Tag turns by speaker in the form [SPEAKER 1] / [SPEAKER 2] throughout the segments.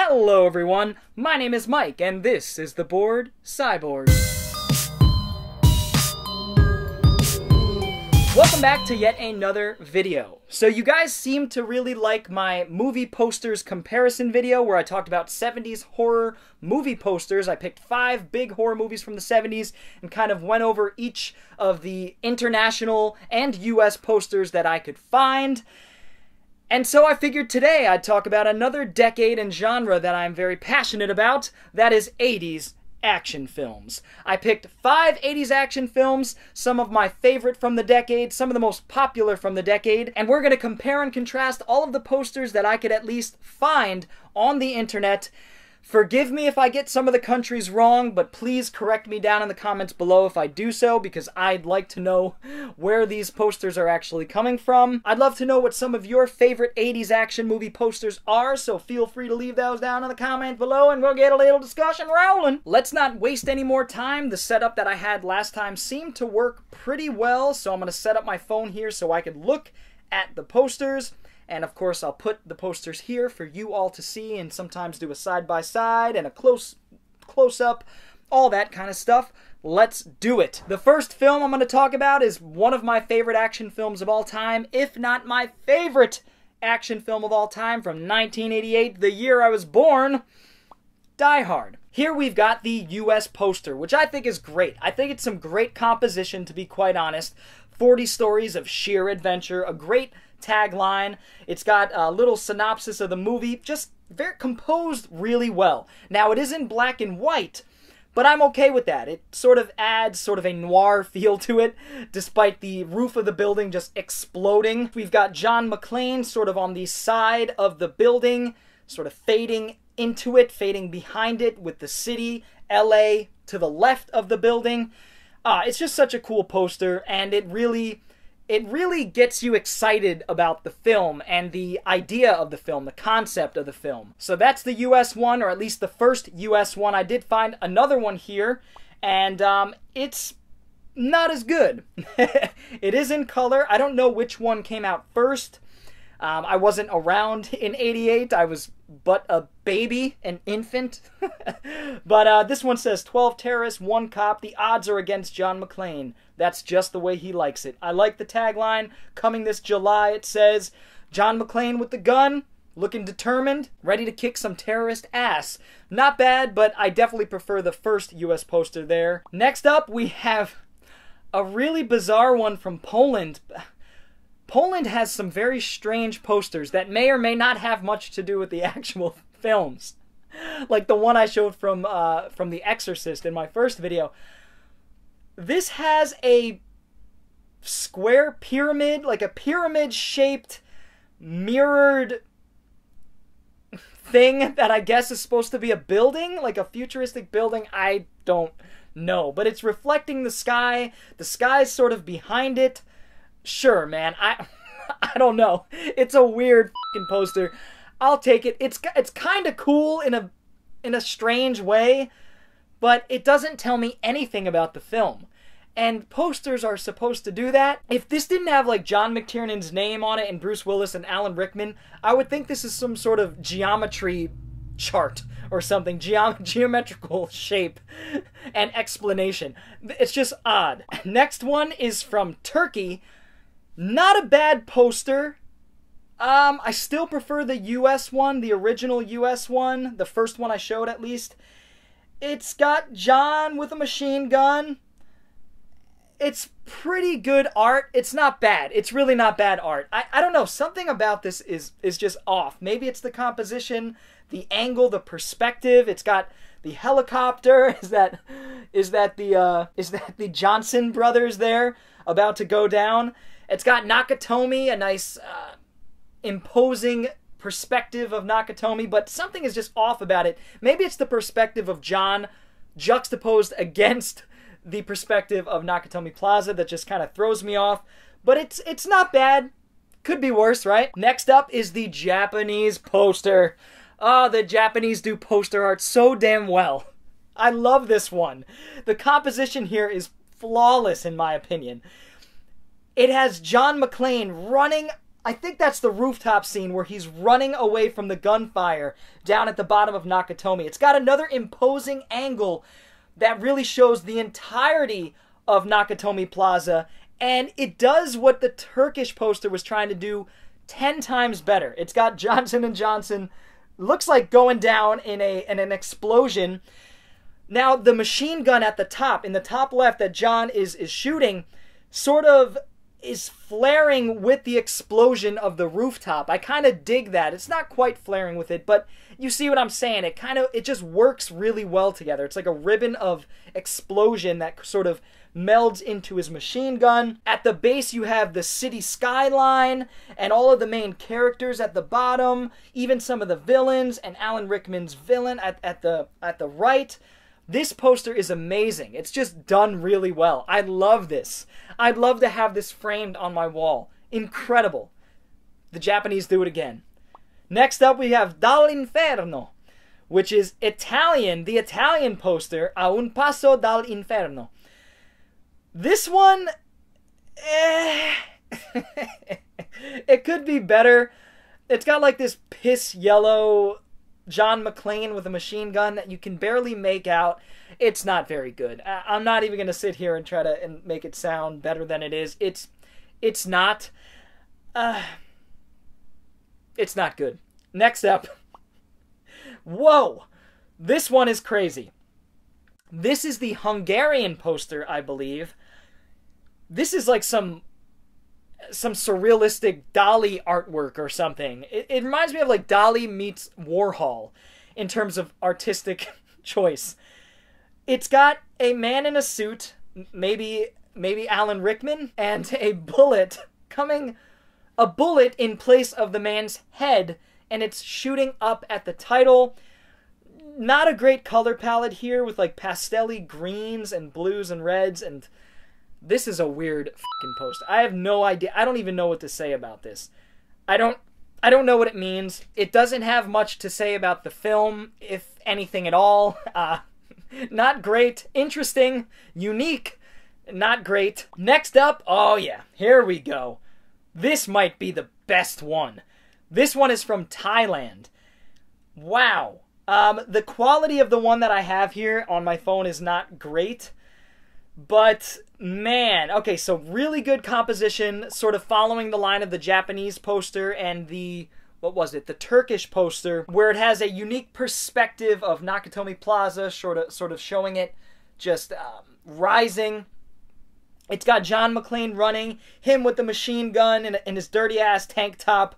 [SPEAKER 1] Hello everyone, my name is Mike and this is the Bored Cyborg. Welcome back to yet another video. So you guys seem to really like my movie posters comparison video where I talked about 70s horror movie posters. I picked 5 big horror movies from the 70s and kind of went over each of the international and US posters that I could find. And so I figured today I'd talk about another decade and genre that I'm very passionate about, that is 80s action films. I picked 5 80s action films, some of my favorite from the decade, some of the most popular from the decade, and we're going to compare and contrast all of the posters that I could at least find on the internet. Forgive me if I get some of the countries wrong, but please correct me down in the comments below if I do so, because I'd like to know where these posters are actually coming from. I'd love to know what some of your favorite 80s action movie posters are, so feel free to leave those down in the comments below and we'll get a little discussion rolling. Let's not waste any more time. The setup that I had last time seemed to work pretty well, so I'm going to set up my phone here so I could look at the posters. And of course, I'll put the posters here for you all to see and sometimes do a side-by-side and a close-up, all that kind of stuff. Let's do it. The first film I'm going to talk about is one of my favorite action films of all time, if not my favorite action film of all time, from 1988, the year I was born, Die Hard. Here we've got the US poster, which I think is great. I think it's some great composition, to be quite honest. 40 stories of sheer adventure, a great tagline. It's got a little synopsis of the movie, just very composed really well. Now, it is in black and white, but I'm okay with that. It sort of adds sort of a noir feel to it, despite the roof of the building just exploding. We've got John McClane sort of on the side of the building, sort of fading into it, fading behind it, with the city, LA, to the left of the building. It's just such a cool poster, and it really gets you excited about the film and the idea of the film, the concept of the film. So that's the US one, or at least the first US one. I did find another one here, and it's not as good. It is in color. I don't know which one came out first. I wasn't around in '88. I was but a baby, an infant. But this one says, 12 terrorists, 1 cop. The odds are against John McClane. That's just the way he likes it. I like the tagline. Coming this July, it says, John McClane with the gun, looking determined, ready to kick some terrorist ass. Not bad, but I definitely prefer the first US poster there. Next up, we have a really bizarre one from Poland. Poland has some very strange posters that may or may not have much to do with the actual films. Like the one I showed from The Exorcist in my first video. This has a square pyramid, like a pyramid-shaped, mirrored thing that I guess is supposed to be a building, like a futuristic building. I don't know, but it's reflecting the sky. The sky's sort of behind it. Sure, man. I don't know. It's a weird fucking poster. I'll take it. It's kind of cool in a strange way, but it doesn't tell me anything about the film. And posters are supposed to do that. If this didn't have like John McTiernan's name on it and Bruce Willis and Alan Rickman, I would think this is some sort of geometry chart or something, geometrical shape and explanation. It's just odd. Next one is from Turkey. Not a bad poster. I still prefer the US one, the original US one, the first one I showed at least. It's got John with a machine gun. It's pretty good art. It's not bad. It's really not bad art. I don't know. Something about this is just off. Maybe it's the composition, the angle, the perspective. It's got the helicopter. Is that the Johnson brothers there about to go down? It's got Nakatomi, a nice imposing perspective of Nakatomi, but something is just off about it. Maybe it's the perspective of John juxtaposed against the perspective of Nakatomi Plaza that just kind of throws me off, but it's not bad. Could be worse, right? Next up is the Japanese poster. Oh, the Japanese do poster art so damn well. I love this one. The composition here is flawless in my opinion. It has John McClane running I think that's the rooftop scene where he's running away from the gunfire down at the bottom of Nakatomi. It's got another imposing angle that really shows the entirety of Nakatomi Plaza, and it does what the Turkish poster was trying to do 10 times better. It's got Johnson & Johnson, looks like going down in an explosion. Now, the machine gun at the top, in the top left that John is shooting, sort of is flaring with the explosion of the rooftop. I kind of dig that. It's not quite flaring with it, but you see what I'm saying. It just works really well together. It's like a ribbon of explosion that sort of melds into his machine gun. At the base, you have the city skyline and all of the main characters at the bottom, even some of the villains and Alan Rickman's villain at the right. This poster is amazing. It's just done really well. I love this. I'd love to have this framed on my wall. Incredible. The Japanese do it again. Next up, we have Dall'Inferno, which is Italian, the Italian poster, A un passo dall'inferno. This one, it could be better. It's got like this piss yellow John McClane with a machine gun that you can barely make out. It's not very good. I'm not even going to sit here and try to make it sound better than it is. It's not. It's not good. Next up. Whoa! This one is crazy. This is the Hungarian poster, I believe. This is like some surrealistic Dali artwork or something. It reminds me of like Dali meets Warhol in terms of artistic choice. It's got a man in a suit, maybe Alan Rickman, and a bullet in place of the man's head, and it's shooting up at the title. Not a great color palette here with like pastel-y greens and blues and reds, and this is a weird fucking poster. I have no idea. I don't even know what to say about this. I don't know what it means. It doesn't have much to say about the film, if anything at all. Not great. Interesting. Unique. Not great. Next up, oh yeah, here we go. This might be the best one. This one is from Thailand. Wow. The quality of the one that I have here on my phone is not great. But, man, okay, so really good composition, sort of following the line of the Japanese poster and the, what was it, the Turkish poster, where it has a unique perspective of Nakatomi Plaza, sort of showing it just rising. It's got John McClane running, him with the machine gun and his dirty-ass tank top.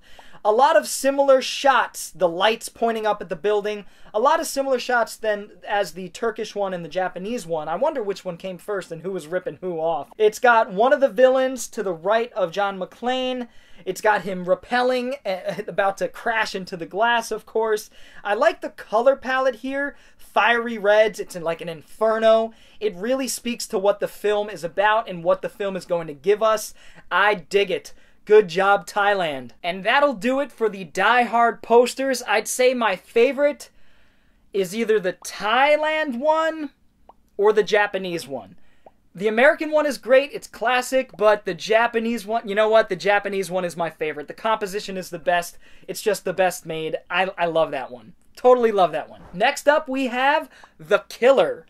[SPEAKER 1] A lot of similar shots, the lights pointing up at the building. A lot of similar shots than as the Turkish one and the Japanese one. I wonder which one came first and who was ripping who off. It's got one of the villains to the right of John McClane. It's got him rappelling, about to crash into the glass, of course. I like the color palette here. Fiery reds. It's in like an inferno. It really speaks to what the film is about and what the film is going to give us. I dig it. Good job, Thailand. And that'll do it for the Die Hard posters. I'd say my favorite is either the Thailand one or the Japanese one. The American one is great, it's classic, but the Japanese one, you know what? The Japanese one is my favorite. The composition is the best. It's just the best made. I love that one. Totally love that one. Next up, we have The Killer.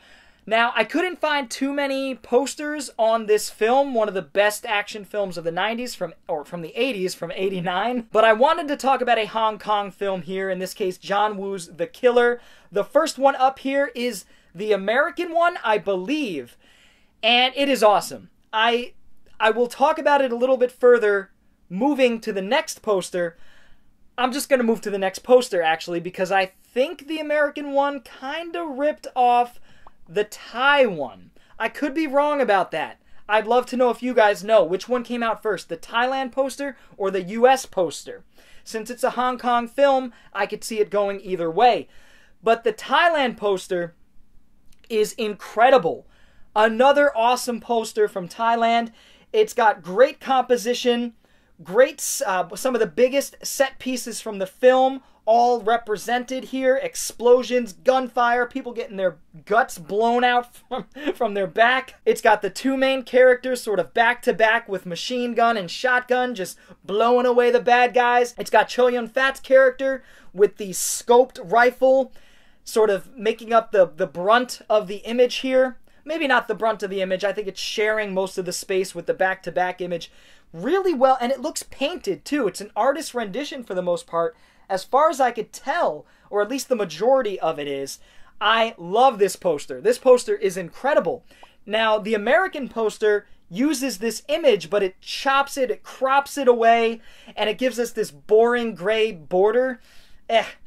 [SPEAKER 1] Now, I couldn't find too many posters on this film, one of the best action films of the 90s, from the 80s, from 89. But I wanted to talk about a Hong Kong film here, in this case, John Woo's The Killer. The first one up here is the American one, I believe, and it is awesome. I will talk about it a little bit further, moving to the next poster. I'm just going to move to the next poster, actually, because I think the American one kind of ripped off the Thai one. I could be wrong about that. I'd love to know if you guys know which one came out first, the Thailand poster or the US poster. Since it's a Hong Kong film, I could see it going either way. But the Thailand poster is incredible. Another awesome poster from Thailand. It's got great composition, great some of the biggest set pieces from the film all represented here. Explosions, gunfire, people getting their guts blown out from their back. It's got the two main characters sort of back to back with machine gun and shotgun just blowing away the bad guys. It's got Chow Yun-fat's character with the scoped rifle sort of making up the brunt of the image here. Maybe not the brunt of the image. I think it's sharing most of the space with the back-to-back image really well, and it looks painted too. It's an artist's rendition for the most part, as far as I could tell, or at least the majority of it is. I love this poster. This poster is incredible. Now, the American poster uses this image, but it chops it, it crops it away, and it gives us this boring gray border.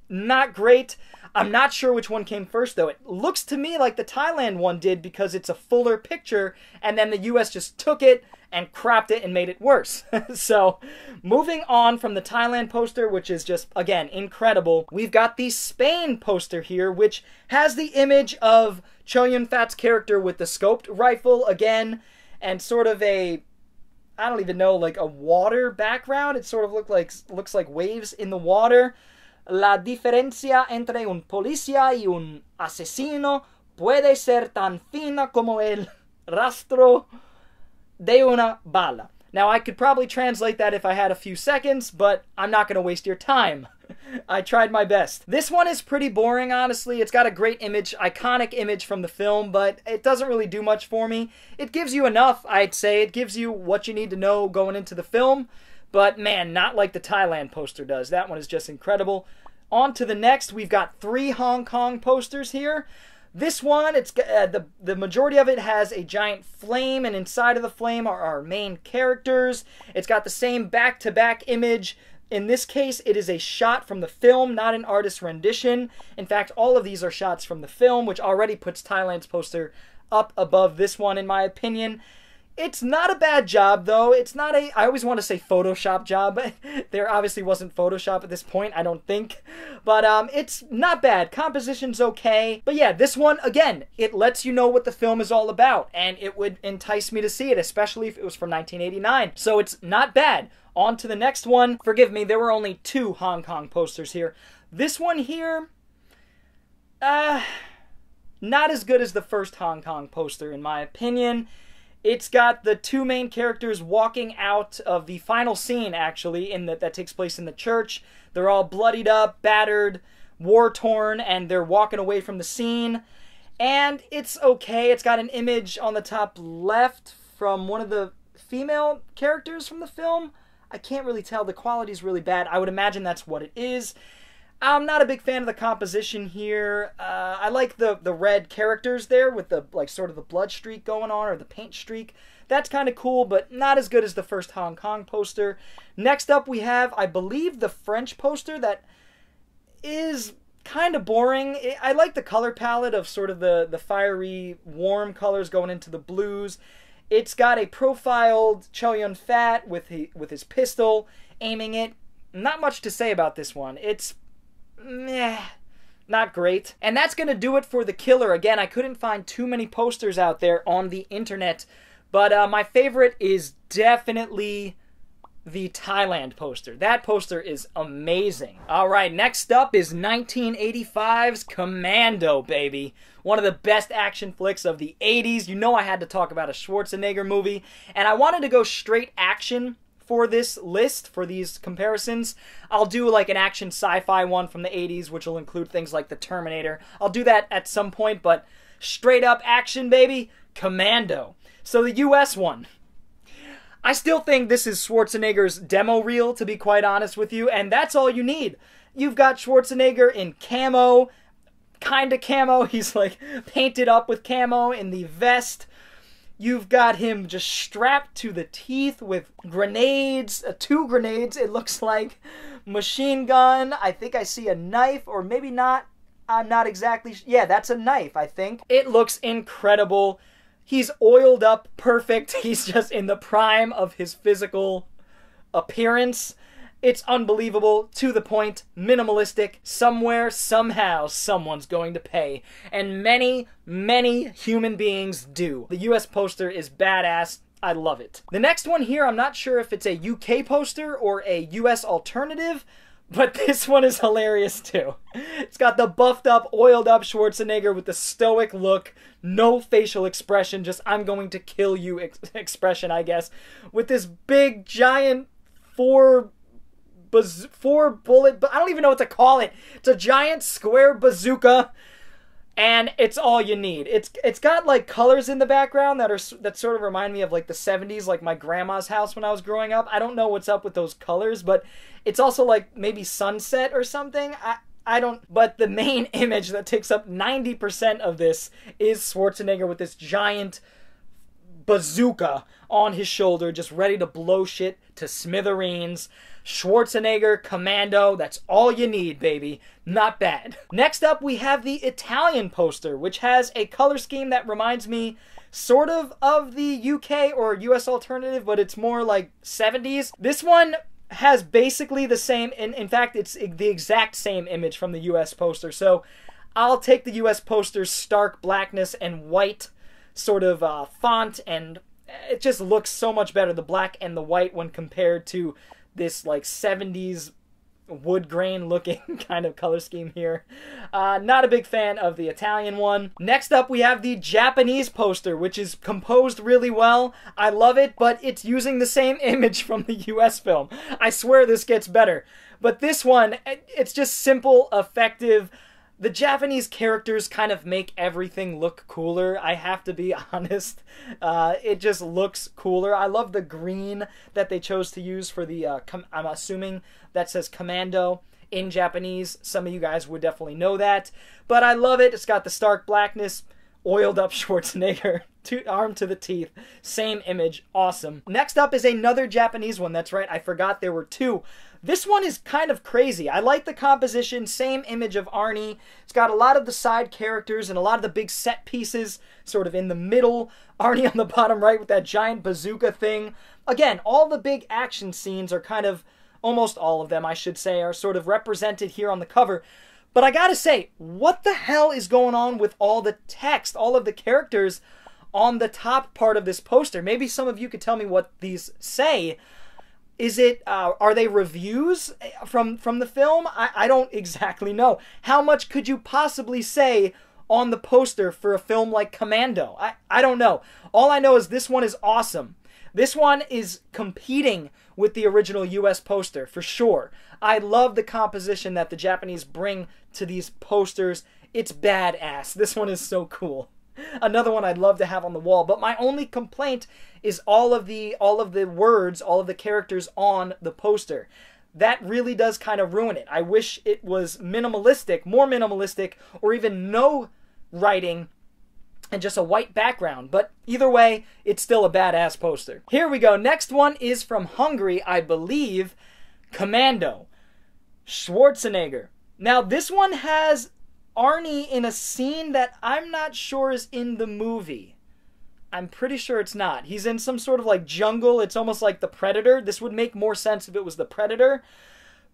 [SPEAKER 1] Not great. I'm not sure which one came first, though. It looks to me like the Thailand one did because it's a fuller picture, and then the US just took it and cropped it and made it worse. So, moving on from the Thailand poster, which is just, again, incredible, we've got the Spain poster here, which has the image of Chow Yun-fat's character with the scoped rifle, again, and sort of a, I don't even know, like a water background. It sort of looks like waves in the water. La diferencia entre un policía y un asesino puede ser tan fina como el rastro de una bala. Now, I could probably translate that if I had a few seconds, but I'm not going to waste your time. I tried my best. This one is pretty boring, honestly. It's got a great image, iconic image from the film, but it doesn't really do much for me. It gives you enough, I'd say. It gives you what you need to know going into the film, but man, not like the Thailand poster does. That one is just incredible. On to the next, we've got 3 Hong Kong posters here. This one, it's the majority of it has a giant flame, and inside of the flame are our main characters. It's got the same back-to-back image. In this case, it is a shot from the film, not an artist's rendition. In fact, all of these are shots from the film, which already puts Thailand's poster up above this one, in my opinion. It's not a bad job, though. It's not a, I always want to say Photoshop job, but there obviously wasn't Photoshop at this point, I don't think. But it's not bad. Composition's okay. But yeah, this one, again, it lets you know what the film is all about, and it would entice me to see it, especially if it was from 1989. So it's not bad. On to the next one. Forgive me, there were only 2 Hong Kong posters here. This one here, not as good as the first Hong Kong poster, in my opinion. It's got the 2 main characters walking out of the final scene, actually, that takes place in the church. They're all bloodied up, battered, war-torn, and they're walking away from the scene. And it's okay. It's got an image on the top left from one of the female characters from the film. I can't really tell. The quality's really bad. I would imagine that's what it is. I'm not a big fan of the composition here. I like the red characters there with the, like, sort of the blood streak going on, or the paint streak. That's kind of cool, but not as good as the first Hong Kong poster. Next up we have, I believe, the French poster that is kind of boring. I like the color palette of sort of the fiery, warm colors going into the blues. It's got a profiled Chow Yun-fat with his pistol, aiming it. Not much to say about this one. It's meh, not great. And that's going to do it for The Killer. Again, I couldn't find too many posters out there on the internet, but my favorite is definitely the Thailand poster. That poster is amazing. Alright, next up is 1985's Commando Baby. One of the best action flicks of the 80s. You know I had to talk about a Schwarzenegger movie, and I wanted to go straight action for this list, for these comparisons. I'll do like an action sci-fi one from the 80s, which will include things like the Terminator. I'll do that at some point, but straight up action, baby, Commando. So the US one. I still think this is Schwarzenegger's demo reel, to be quite honest with you, and that's all you need. You've got Schwarzenegger in camo, kinda camo, he's like painted up with camo in the vest. You've got him just strapped to the teeth with grenades, 2 grenades, it looks like. Machine gun, I think I see a knife, or maybe not. I'm not exactly yeah, that's a knife, I think. It looks incredible. He's oiled up perfect. He's just in the prime of his physical appearance. It's unbelievable, to the point, minimalistic. Somewhere, somehow, someone's going to pay. And many, many human beings do. The US poster is badass. I love it. The next one here, I'm not sure if it's a UK poster or a US alternative, But this one is hilarious too. It's got the buffed up, oiled up Schwarzenegger with the stoic look, no facial expression, just I'm going to kill you expression, I guess, with this big, giant four bullet, I don't even know what to call it. It's a giant square bazooka, and it's all you need. It's got like colors in the background that sort of remind me of like the 70s, like my grandma's house when I was growing up. I don't know what's up with those colors, but it's also like maybe sunset or something. I don't, but the main image that takes up 90% of this is Schwarzenegger with this giant bazooka on his shoulder, just ready to blow shit to smithereens. Schwarzenegger, Commando, that's all you need, baby. Not bad. Next up, we have the Italian poster, which has a color scheme that reminds me sort of the UK or US alternative, but it's more like 70s. This one has basically the same, in fact, it's the exact same image from the US poster, so I'll take the US poster's stark blackness and white sort of font, and it just looks so much better, the black and the white, when compared to this like 70s wood grain looking kind of color scheme here. Not a big fan of the Italian one. Next up, we have the Japanese poster, which is composed really well. I love it, but it's using the same image from the US film. I swear this gets better. But this one, it's just simple, effective. The Japanese characters kind of make everything look cooler, I have to be honest. It just looks cooler. I love the green that they chose to use for the, I'm assuming that says Commando in Japanese. Some of you guys would definitely know that. But I love it. It's got the stark blackness, oiled up Schwarzenegger, armed to the teeth. Same image. Awesome. Next up is another Japanese one. That's right, I forgot there were two. This one is kind of crazy. I like the composition, same image of Arnie. It's got a lot of the side characters and a lot of the big set pieces sort of in the middle. Arnie on the bottom right with that giant bazooka thing. Again, all the big action scenes are kind of, almost all of them I should say, are sort of represented here on the cover. But I gotta say, what the hell is going on with all the text, all of the characters on the top part of this poster? Maybe some of you could tell me what these say. Is it, are they reviews from the film? I don't exactly know. How much could you possibly say on the poster for a film like Commando? I don't know. All I know is this one is awesome. This one is competing with the original US poster, for sure. I love the composition that the Japanese bring to these posters. It's badass. This one is so cool. Another one I'd love to have on the wall, but my only complaint is all of the words, all of the characters on the poster. That really does kind of ruin it. I wish it was minimalistic, more minimalistic, or even no writing and just a white background. But either way, it's still a badass poster. Here we go. Next one is from Hungary, I believe. Commando Schwarzenegger. Now this one has Arnie in a scene that I'm not sure is in the movie. I'm pretty sure it's not. He's in some sort of like jungle. It's almost like the Predator. This would make more sense if it was the Predator.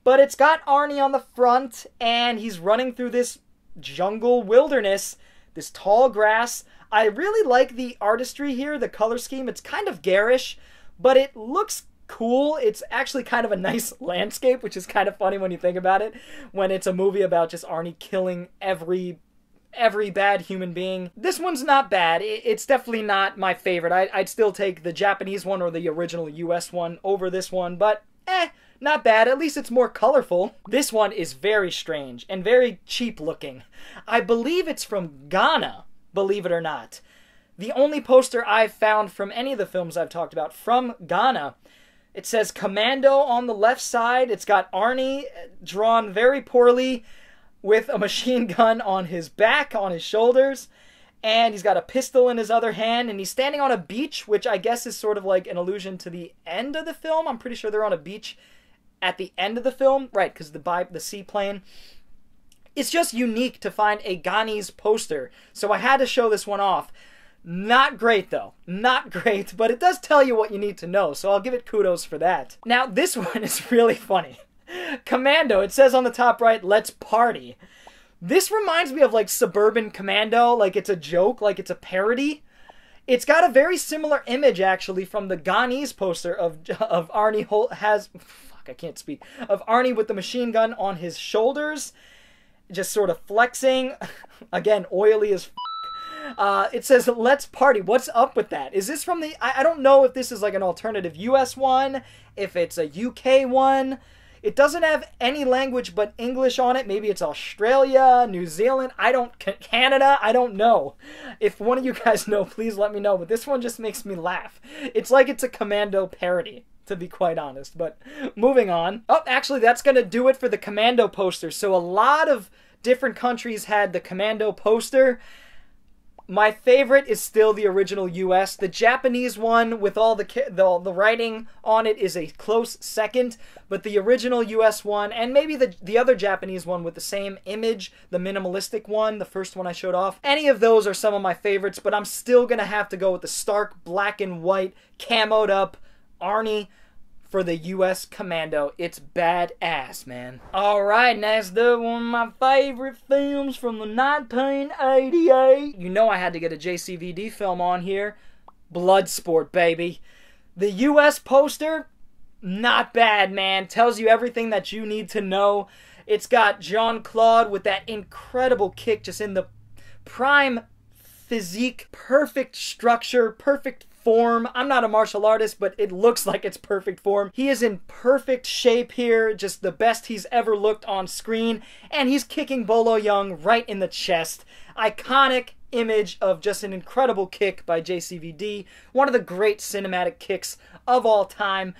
[SPEAKER 1] But it's got Arnie on the front, and he's running through this jungle wilderness, this tall grass. I really like the artistry here, the color scheme. It's kind of garish, but it looks cool. It's actually kind of a nice landscape, which is kind of funny when you think about it, when it's a movie about just Arnie killing every bad human being. This one's not bad. It's definitely not my favorite. I'd still take the Japanese one or the original US one over this one, but not bad. At least it's more colorful. This one is very strange and very cheap looking. I believe it's from Ghana, believe it or not. The only poster I've found from any of the films I've talked about from Ghana. It says Commando on the left side. It's got Arnie drawn very poorly with a machine gun on his back, on his shoulders. And he's got a pistol in his other hand. And he's standing on a beach, which I guess is sort of like an allusion to the end of the film. I'm pretty sure they're on a beach at the end of the film. Right, because the seaplane. It's just unique to find a Ghanese poster. So I had to show this one off. Not great, though. Not great, but it does tell you what you need to know, so I'll give it kudos for that. Now, this one is really funny. Commando, it says on the top right, let's party. This reminds me of, like, Suburban Commando, like it's a joke, like it's a parody. It's got a very similar image, actually, from the Ghanese poster of Arnie I can't speak. Of Arnie with the machine gun on his shoulders, just sort of flexing. Again, oily as it says, let's party. What's up with that? Is this from the... I don't know if this is like an alternative US one, if it's a UK one. It doesn't have any language but English on it. Maybe it's Australia, New Zealand, Canada, I don't know. If one of you guys know, please let me know. But this one just makes me laugh. It's like it's a Commando parody, to be quite honest. But moving on. Oh, actually, that's going to do it for the Commando poster. So a lot of different countries had the Commando poster. My favorite is still the original US. The Japanese one with all the writing on it is a close second, but the original US one, and maybe the other Japanese one with the same image, the minimalistic one, the first one I showed off, any of those are some of my favorites, but I'm still going to have to go with the stark black and white, camoed up Arnie for the US Commando. It's badass, man. Alright, next up, one of my favorite films from the 1988. You know I had to get a JCVD film on here. Bloodsport, baby. The US poster, not bad, man. Tells you everything that you need to know. It's got Jean-Claude with that incredible kick, just in the prime physique, perfect structure, perfect form. I'm not a martial artist, but it looks like it's perfect form. He is in perfect shape here, just the best he's ever looked on screen, and he's kicking Bolo Yeung right in the chest. Iconic image of just an incredible kick by JCVD, one of the great cinematic kicks of all time.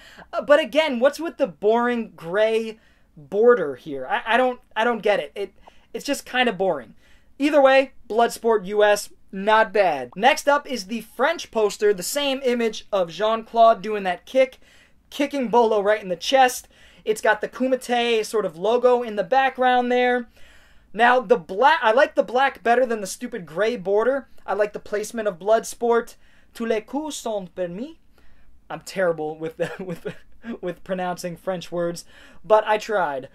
[SPEAKER 1] But again, what's with the boring gray border here? I don't get it. It's just kind of boring. Either way, Bloodsport US, not bad. Next up is the French poster, the same image of Jean-Claude doing that kick, kicking Bolo right in the chest. It's got the Kumite sort of logo in the background there. Now, the black, I like the black better than the stupid gray border. I like the placement of Bloodsport. Tous les coups sont permis. I'm terrible with pronouncing French words, but I tried.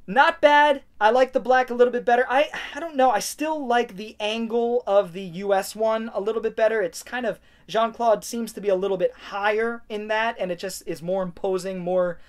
[SPEAKER 1] Not bad. I like the black a little bit better. I don't know. I still like the angle of the US one a little bit better. It's kind of, Jean-Claude seems to be a little bit higher in that, and it just is more imposing, more,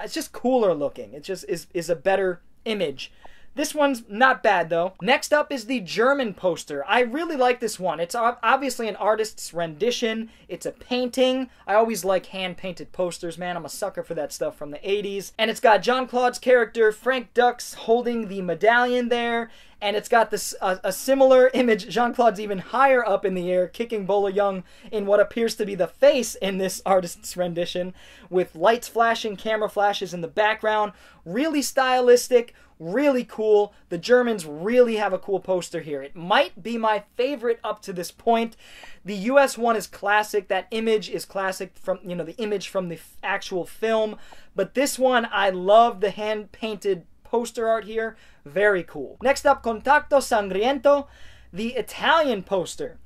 [SPEAKER 1] it's just cooler looking. It just is a better image. This one's not bad, though. Next up is the German poster. I really like this one. It's obviously an artist's rendition. It's a painting. I always like hand-painted posters, man. I'm a sucker for that stuff from the 80s. And it's got Jean-Claude's character, Frank Dux, holding the medallion there. And it's got this a similar image. Jean-Claude's even higher up in the air, kicking Bolo Yeung in what appears to be the face in this artist's rendition, with lights flashing, camera flashes in the background. Really stylistic, really cool. The Germans really have a cool poster here. It might be my favorite up to this point. The US one is classic. That image is classic from, you know, the image from the actual film. But this one, I love the hand-painted poster art here. Very cool. Next up, Contacto Sangriento, the Italian poster.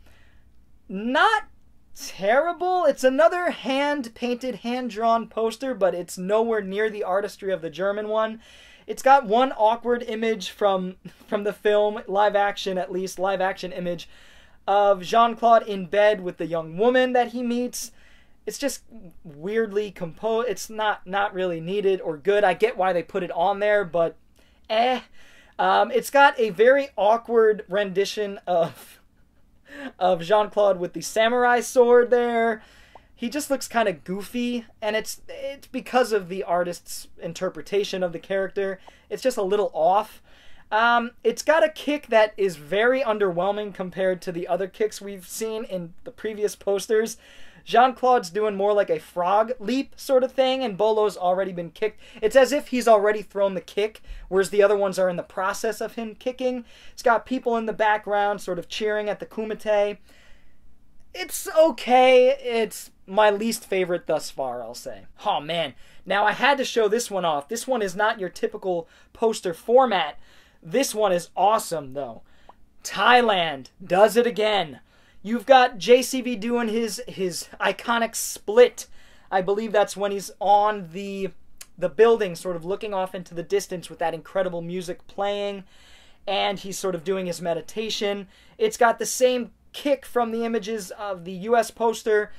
[SPEAKER 1] Not terrible. It's another hand-painted, hand-drawn poster, but it's nowhere near the artistry of the German one. It's got one awkward image from the film, live action at least, live action image, of Jean-Claude in bed with the young woman that he meets. It's just weirdly composed. It's not really needed or good. I get why they put it on there, but it's got a very awkward rendition of Jean-Claude with the samurai sword there. He just looks kind of goofy, and it's because of the artist's interpretation of the character. It's just a little off. It's got a kick that is very underwhelming compared to the other kicks we've seen in the previous posters. Jean-Claude's doing more like a frog leap sort of thing, and Bolo's already been kicked. It's as if he's already thrown the kick, whereas the other ones are in the process of him kicking. It's got people in the background sort of cheering at the kumite. It's okay. It's my least favorite thus far, I'll say. Oh, man. Now, I had to show this one off. This one is not your typical poster format. This one is awesome, though. Thailand does it again. You've got JCV doing his iconic split. I believe that's when he's on the building, sort of looking off into the distance with that incredible music playing, and he's sort of doing his meditation. It's got the same kick from the images of the US poster.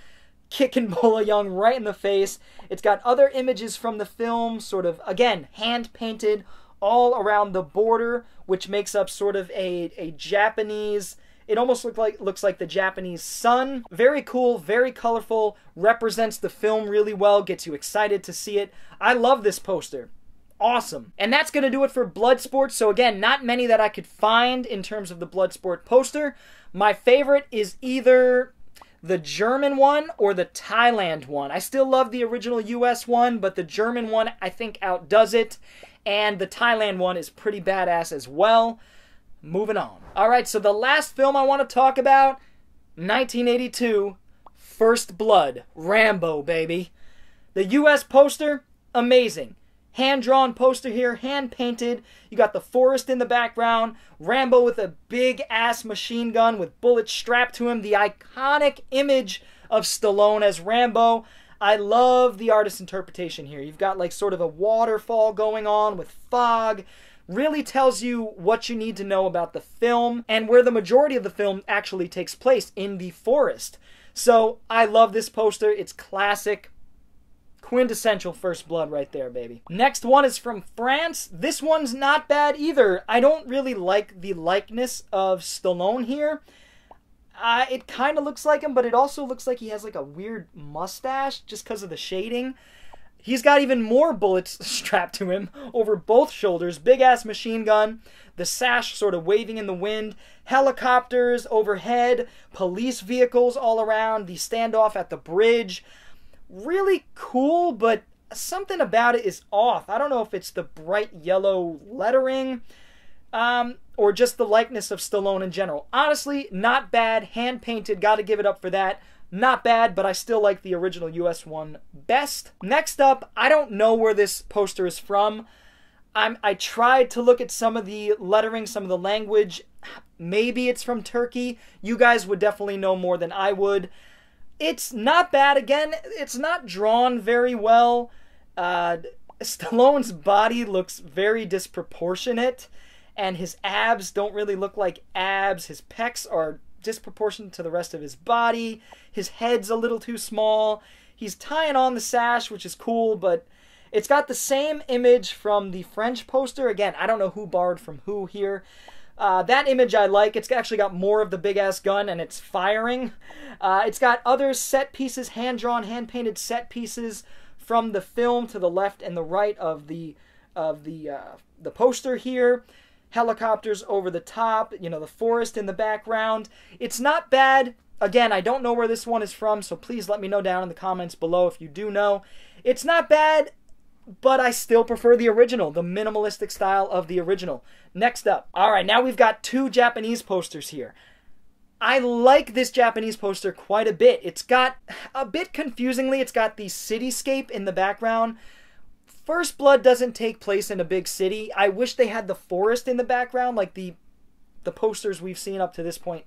[SPEAKER 1] kicking Bola Young right in the face. It's got other images from the film, sort of, again, hand-painted all around the border, which makes up sort of a Japanese... It almost looks like the Japanese sun. Very cool, very colorful, represents the film really well, gets you excited to see it. I love this poster. Awesome. And that's going to do it for Bloodsport. So again, not many that I could find in terms of the Bloodsport poster. My favorite is either the German one or the Thailand one. I still love the original US one, but the German one I think outdoes it. And the Thailand one is pretty badass as well. Moving on. Alright, so the last film I want to talk about, 1982, First Blood, Rambo, baby. The US poster, amazing. Hand-drawn poster here, hand-painted. You got the forest in the background. Rambo with a big-ass machine gun with bullets strapped to him. The iconic image of Stallone as Rambo. I love the artist's interpretation here. You've got like sort of a waterfall going on with fog. Really tells you what you need to know about the film and where the majority of the film actually takes place, in the forest. So I love this poster. It's classic. Quintessential First Blood right there, baby. Next one is from France. This one's not bad either. I don't really like the likeness of Stallone here. It kind of looks like him, but it also looks like he has like a weird mustache just because of the shading. He's got even more bullets strapped to him over both shoulders. Big-ass machine gun. The sash sort of waving in the wind. Helicopters overhead. Police vehicles all around. The standoff at the bridge. Really cool, but something about it is off. I don't know if it's the bright yellow lettering or just the likeness of Stallone in general. Honestly, not bad. Hand-painted. Got to give it up for that. Not bad, but I still like the original US one best. Next up, I don't know where this poster is from. I tried to look at some of the lettering, some of the language. Maybe it's from Turkey. You guys would definitely know more than I would. It's not bad. Again, it's not drawn very well. Stallone's body looks very disproportionate, and his abs don't really look like abs. His pecs are disproportionate to the rest of his body. His head's a little too small. He's tying on the sash, which is cool, but it's got the same image from the French poster. Again, I don't know who borrowed from who here. That image I like. It's actually got more of the big-ass gun, and it's firing. It's got other set pieces, hand-drawn, hand-painted set pieces from the film to the left and the right of the poster here. Helicopters over the top, you know, the forest in the background. It's not bad. Again, I don't know where this one is from, so please let me know down in the comments below if you do know. It's not bad, but I still prefer the original, the minimalistic style of the original. Next up. Alright, now we've got two Japanese posters here. I like this Japanese poster quite a bit. It's got, a bit confusingly, it's got the cityscape in the background. First Blood doesn't take place in a big city. I wish they had the forest in the background like the posters we've seen up to this point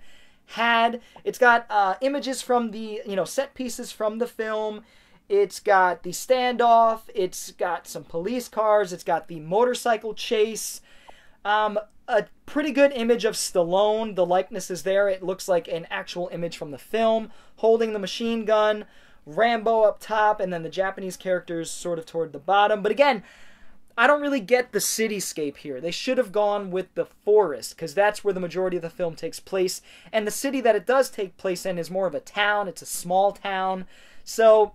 [SPEAKER 1] had. It's got images from the, you know, set pieces from the film. It's got the standoff. It's got some police cars. It's got the motorcycle chase. A pretty good image of Stallone. The likeness is there. It looks like an actual image from the film, holding the machine gun. Rambo up top, and then the Japanese characters sort of toward the bottom. But again, I don't really get the cityscape here. They should have gone with the forest, because that's where the majority of the film takes place. And the city that it does take place in is more of a town. It's a small town. So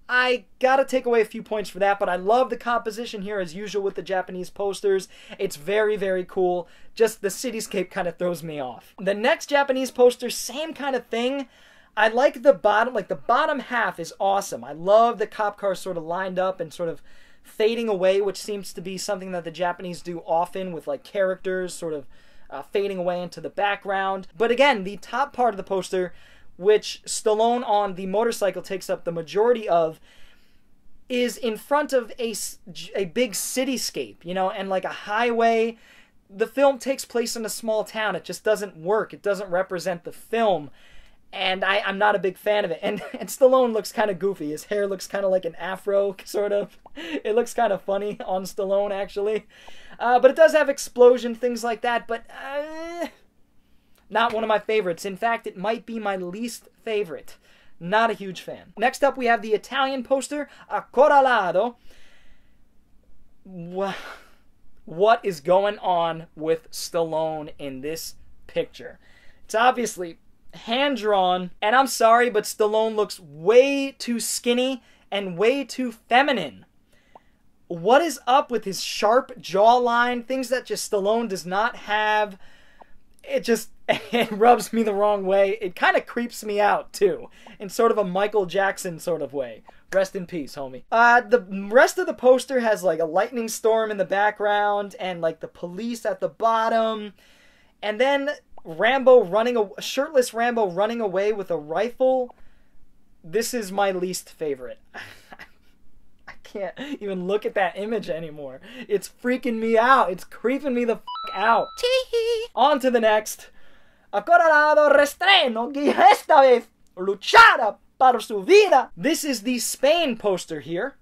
[SPEAKER 1] I gotta take away a few points for that, but I love the composition here as usual with the Japanese posters. It's very, very cool. Just the cityscape kind of throws me off. The next Japanese poster, same kind of thing. I like the bottom, like the bottom half is awesome. I love the cop cars sort of lined up and sort of fading away, which seems to be something that the Japanese do often with like characters sort of fading away into the background. But again, the top part of the poster, which Stallone on the motorcycle takes up the majority of, is in front of a big cityscape, you know, and like a highway. The film takes place in a small town. It just doesn't work. It doesn't represent the film. And I'm not a big fan of it. And Stallone looks kind of goofy. His hair looks kind of like an afro, sort of. It looks kind of funny on Stallone, actually. But it does have explosion, things like that. But not one of my favorites. In fact, it might be my least favorite. Not a huge fan. Next up, we have the Italian poster, Accorralado. What is going on with Stallone in this picture? It's obviously hand-drawn, and I'm sorry, but Stallone looks way too skinny and way too feminine. What is up with his sharp jawline? Things that just Stallone does not have. It rubs me the wrong way. It kind of creeps me out, too, in sort of a Michael Jackson sort of way. Rest in peace, homie. The rest of the poster has, like, a lightning storm in the background and, like, the police at the bottom. And then shirtless Rambo running away with a rifle. This is my least favorite. I can't even look at that image anymore. It's freaking me out. It's creeping me the f*** out. On to the next. Accorralado restreno que esta vez luchará por su vida. This is the Spain poster here.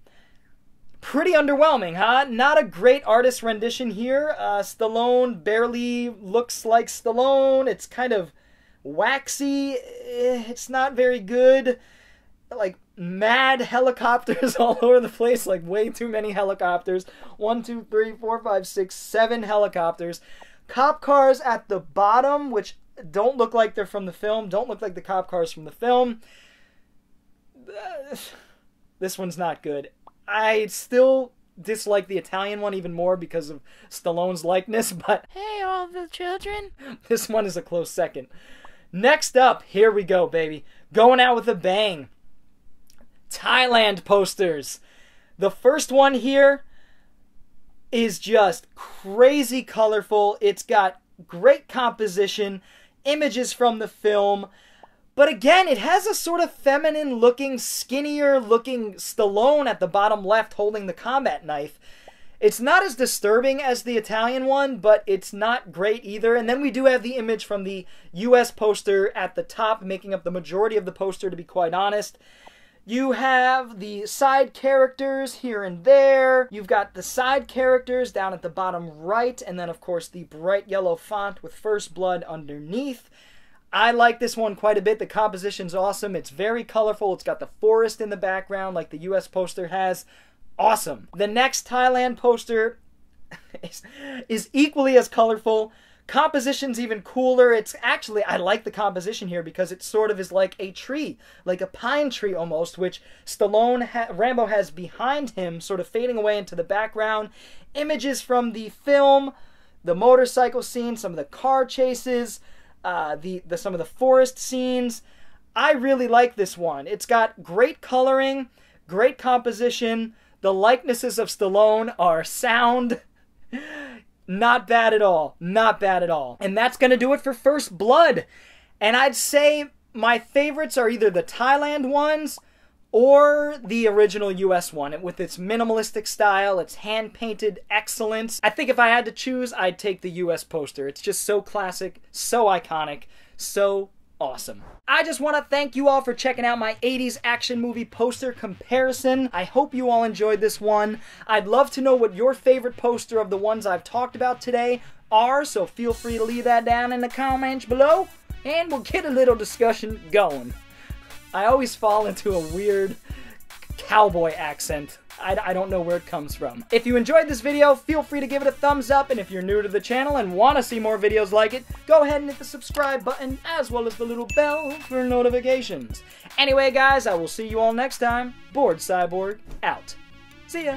[SPEAKER 1] Pretty underwhelming, huh? Not a great artist rendition here. Stallone barely looks like Stallone. It's kind of waxy. It's not very good. Like, mad helicopters all over the place. Like, way too many helicopters. 1, 2, 3, 4, 5, 6, 7 helicopters. Cop cars at the bottom, which don't look like they're from the film. Don't look like the cop cars from the film. This one's not good. I still dislike the Italian one even more because of Stallone's likeness, but hey, all the children. This one is a close second. Next up, here we go, baby. Going out with a bang. Thailand posters. The first one here is just crazy colorful. It's got great composition, images from the film. But again, it has a sort of feminine-looking, skinnier-looking Stallone at the bottom left holding the combat knife. It's not as disturbing as the Italian one, but it's not great either. And then we do have the image from the US poster at the top, making up the majority of the poster, to be quite honest. You have the side characters here and there. You've got the side characters down at the bottom right, and then, of course, the bright yellow font with First Blood underneath. I like this one quite a bit. The composition's awesome. It's very colorful. It's got the forest in the background like the US poster has. Awesome. The next Thailand poster is equally as colorful. Composition's even cooler. It's actually, I like the composition here because it sort of is like a tree, like a pine tree almost, which Rambo has behind him, sort of fading away into the background. Images from the film, the motorcycle scene, some of the car chases, some of the forest scenes. I really like this one. It's got great coloring, great composition. The likenesses of Stallone are sound. Not bad at all. Not bad at all. And that's going to do it for First Blood. And I'd say my favorites are either the Thailand ones or the original US one, with its minimalistic style, its hand-painted excellence. I think if I had to choose, I'd take the US poster. It's just so classic, so iconic, so awesome. I just want to thank you all for checking out my 80s action movie poster comparison. I hope you all enjoyed this one. I'd love to know what your favorite poster of the ones I've talked about today are, so feel free to leave that down in the comments below, and we'll get a little discussion going. I always fall into a weird cowboy accent. I don't know where it comes from. If you enjoyed this video, feel free to give it a thumbs up, and if you're new to the channel and want to see more videos like it, go ahead and hit the subscribe button, as well as the little bell for notifications. Anyway, guys, I will see you all next time. Bored Cyborg, out. See ya!